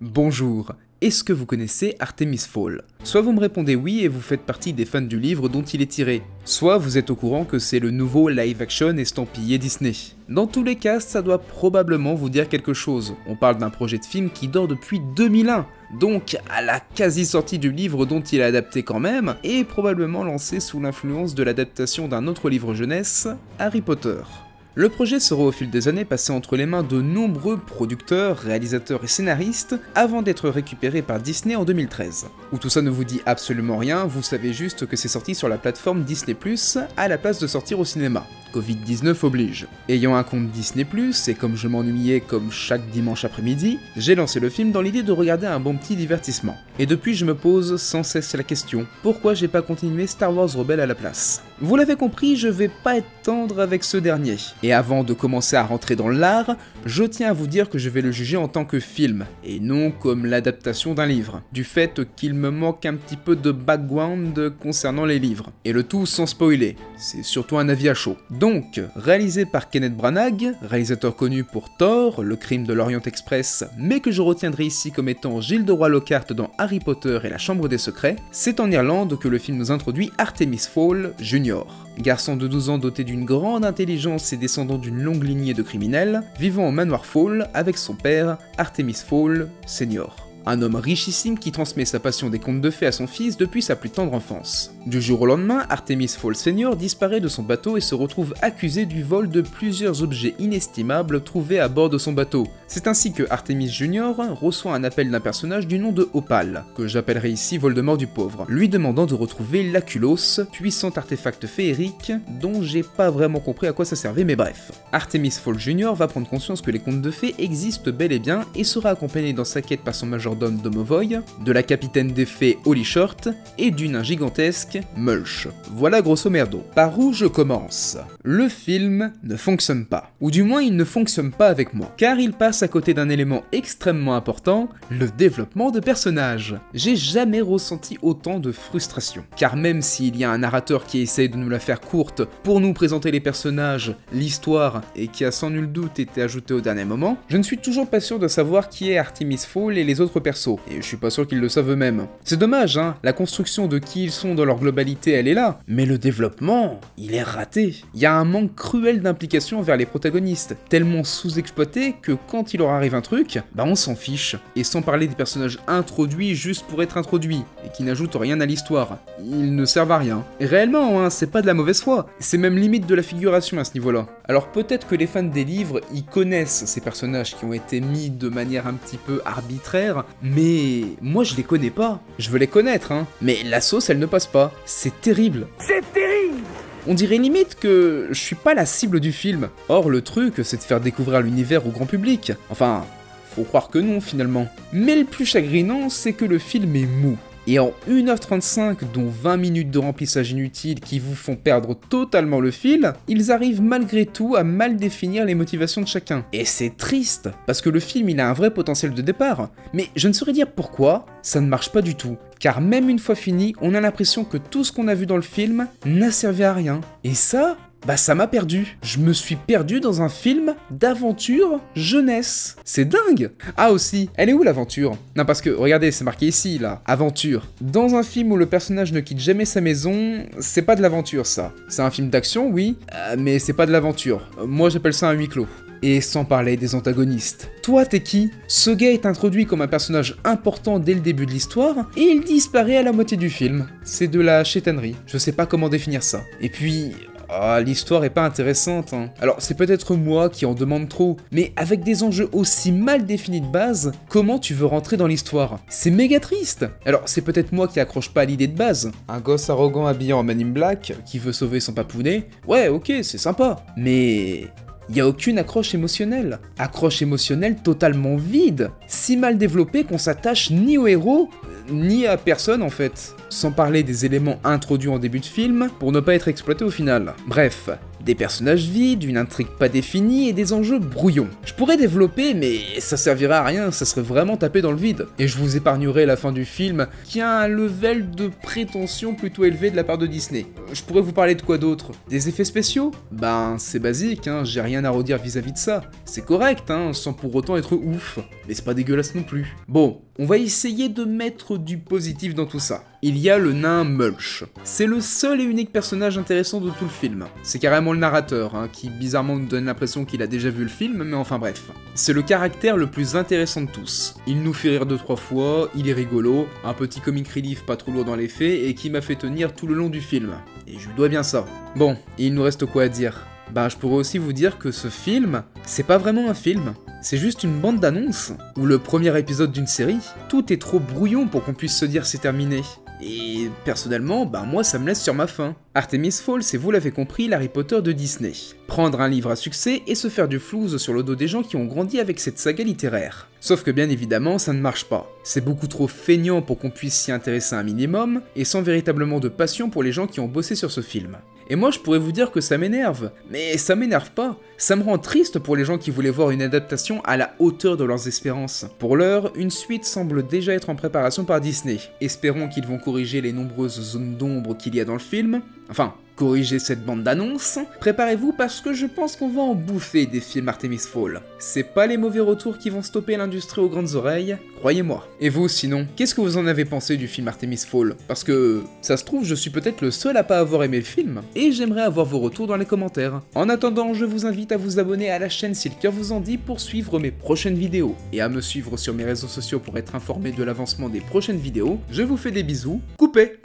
Bonjour, est-ce que vous connaissez Artemis Fowl? Soit vous me répondez oui et vous faites partie des fans du livre dont il est tiré, soit vous êtes au courant que c'est le nouveau live-action estampillé Disney. Dans tous les cas, ça doit probablement vous dire quelque chose. On parle d'un projet de film qui dort depuis 2001, donc à la quasi-sortie du livre dont il est adapté quand même, et probablement lancé sous l'influence de l'adaptation d'un autre livre jeunesse, Harry Potter. Le projet sera au fil des années passé entre les mains de nombreux producteurs, réalisateurs et scénaristes avant d'être récupéré par Disney en 2013. Où tout ça ne vous dit absolument rien, vous savez juste que c'est sorti sur la plateforme Disney+, à la place de sortir au cinéma. Covid-19 oblige. Ayant un compte Disney+, et comme je m'ennuyais comme chaque dimanche après-midi, j'ai lancé le film dans l'idée de regarder un bon petit divertissement. Et depuis je me pose sans cesse la question, pourquoi j'ai pas continué Star Wars Rebels à la place? Vous l'avez compris, je vais pas être tendre avec ce dernier. Et avant de commencer à rentrer dans l'art, je tiens à vous dire que je vais le juger en tant que film, et non comme l'adaptation d'un livre, du fait qu'il me manque un petit peu de background concernant les livres, et le tout sans spoiler, c'est surtout un avis à chaud. Donc, réalisé par Kenneth Branagh, réalisateur connu pour Thor, Le Crime de l'Orient Express, mais que je retiendrai ici comme étant Gilles de Roy-Lockhart dans Harry Potter et la Chambre des Secrets, c'est en Irlande que le film nous introduit Artemis Fowl Jr. Garçon de 12 ans doté d'une grande intelligence et descendant d'une longue lignée de criminels, vivant au manoir Fowl avec son père, Artemis Fowl Sr. Un homme richissime qui transmet sa passion des contes de fées à son fils depuis sa plus tendre enfance. Du jour au lendemain, Artemis Fowl Sr. disparaît de son bateau et se retrouve accusé du vol de plusieurs objets inestimables trouvés à bord de son bateau. C'est ainsi que Artemis Jr. reçoit un appel d'un personnage du nom de Opal, que j'appellerai ici Voldemort du pauvre, lui demandant de retrouver l'Aculos, puissant artefact féerique dont j'ai pas vraiment compris à quoi ça servait, mais bref. Artemis Fowl Jr. va prendre conscience que les contes de fées existent bel et bien et sera accompagné dans sa quête par son majordome Domovoy, de la capitaine des fées Holly Short et du nain gigantesque Mulch. Voilà grosso merdo. Par où je commence? Le film ne fonctionne pas. Ou du moins il ne fonctionne pas avec moi. Car il passe à côté d'un élément extrêmement important, le développement de personnages. J'ai jamais ressenti autant de frustration. Car même s'il y a un narrateur qui essaye de nous la faire courte pour nous présenter les personnages, l'histoire, et qui a sans nul doute été ajouté au dernier moment, je ne suis toujours pas sûr de savoir qui est Artemis Fowl et les autres persos. Et je suis pas sûr qu'ils le savent eux-mêmes. C'est dommage, hein, la construction de qui ils sont dans leur globalité, elle est là. Mais le développement, il est raté. Il y a un manque cruel d'implication envers les protagonistes, tellement sous-exploité que quand il leur arrive un truc, bah on s'en fiche. Et sans parler des personnages introduits juste pour être introduits, et qui n'ajoutent rien à l'histoire. Ils ne servent à rien. Et réellement, hein, c'est pas de la mauvaise foi, c'est même limite de la figuration à ce niveau-là. Alors peut-être que les fans des livres, ils connaissent ces personnages qui ont été mis de manière un petit peu arbitraire, mais moi je les connais pas. Je veux les connaître, hein, mais la sauce elle ne passe pas. C'est terrible. C'est terrible! On dirait limite que je suis pas la cible du film. Or le truc c'est de faire découvrir l'univers au grand public. Enfin, faut croire que non finalement. Mais le plus chagrinant c'est que le film est mou. Et en 1h35, dont 20 minutes de remplissage inutile qui vous font perdre totalement le fil, ils arrivent malgré tout à mal définir les motivations de chacun. Et c'est triste, parce que le film il a un vrai potentiel de départ, mais je ne saurais dire pourquoi, ça ne marche pas du tout. Car même une fois fini, on a l'impression que tout ce qu'on a vu dans le film n'a servi à rien. Et ça, bah ça m'a perdu. Je me suis perdu dans un film d'aventure jeunesse. C'est dingue. Ah aussi, elle est où l'aventure? Non parce que, regardez, c'est marqué ici, là, aventure. Dans un film où le personnage ne quitte jamais sa maison, c'est pas de l'aventure ça. C'est un film d'action, oui, mais c'est pas de l'aventure. Moi j'appelle ça un huis clos. Et sans parler des antagonistes. Toi, t'es qui? Ce gars est introduit comme un personnage important dès le début de l'histoire, et il disparaît à la moitié du film. C'est de la chétanerie. Je sais pas comment définir ça. Et puis... ah, l'histoire est pas intéressante, hein. Alors c'est peut-être moi qui en demande trop, mais avec des enjeux aussi mal définis de base, comment tu veux rentrer dans l'histoire? C'est méga triste. Alors c'est peut-être moi qui accroche pas à l'idée de base. Un gosse arrogant habillé en Man in Black, qui veut sauver son papounet, ouais ok, c'est sympa. Mais... il n'y a aucune accroche émotionnelle. Accroche émotionnelle totalement vide. Si mal développée qu'on s'attache ni au héros, ni à personne en fait. Sans parler des éléments introduits en début de film, pour ne pas être exploité au final. Bref, Des personnages vides, une intrigue pas définie et des enjeux brouillons. Je pourrais développer, mais ça servirait à rien, ça serait vraiment tapé dans le vide. Et je vous épargnerai la fin du film, qui a un level de prétention plutôt élevé de la part de Disney. Je pourrais vous parler de quoi d'autre? Des effets spéciaux? Ben, c'est basique, hein, j'ai rien à redire vis-à-vis de ça. C'est correct, hein, sans pour autant être ouf, mais c'est pas dégueulasse non plus. Bon, on va essayer de mettre du positif dans tout ça. Il y a le nain Mulch. C'est le seul et unique personnage intéressant de tout le film. C'est carrément le narrateur, hein, qui bizarrement nous donne l'impression qu'il a déjà vu le film, mais enfin bref. C'est le caractère le plus intéressant de tous. Il nous fait rire 2-3 fois, il est rigolo, un petit comic relief pas trop lourd dans les faits et qui m'a fait tenir tout le long du film. Et je lui dois bien ça. Bon, et il nous reste quoi à dire? Bah, je pourrais aussi vous dire que ce film, c'est pas vraiment un film. C'est juste une bande d'annonces, ou le premier épisode d'une série. Tout est trop brouillon pour qu'on puisse se dire c'est terminé. Et personnellement, bah moi ça me laisse sur ma faim. Artemis Fowl, c'est, vous l'avez compris, l'Harry Potter de Disney. Prendre un livre à succès et se faire du flouze sur le dos des gens qui ont grandi avec cette saga littéraire. Sauf que bien évidemment, ça ne marche pas. C'est beaucoup trop feignant pour qu'on puisse s'y intéresser un minimum, et sans véritablement de passion pour les gens qui ont bossé sur ce film. Et moi je pourrais vous dire que ça m'énerve, mais ça m'énerve pas. Ça me rend triste pour les gens qui voulaient voir une adaptation à la hauteur de leurs espérances. Pour l'heure, une suite semble déjà être en préparation par Disney. Espérons qu'ils vont corriger les nombreuses zones d'ombre qu'il y a dans le film. Enfin, corriger cette bande d'annonces. Préparez-vous parce que je pense qu'on va en bouffer des films Artemis Fowl. C'est pas les mauvais retours qui vont stopper l'industrie aux grandes oreilles, croyez-moi. Et vous sinon, qu'est-ce que vous en avez pensé du film Artemis Fowl? Parce que, ça se trouve, je suis peut-être le seul à pas avoir aimé le film, et j'aimerais avoir vos retours dans les commentaires. En attendant, je vous invite à vous abonner à la chaîne si le cœur vous en dit pour suivre mes prochaines vidéos, et à me suivre sur mes réseaux sociaux pour être informé de l'avancement des prochaines vidéos. Je vous fais des bisous, coupez!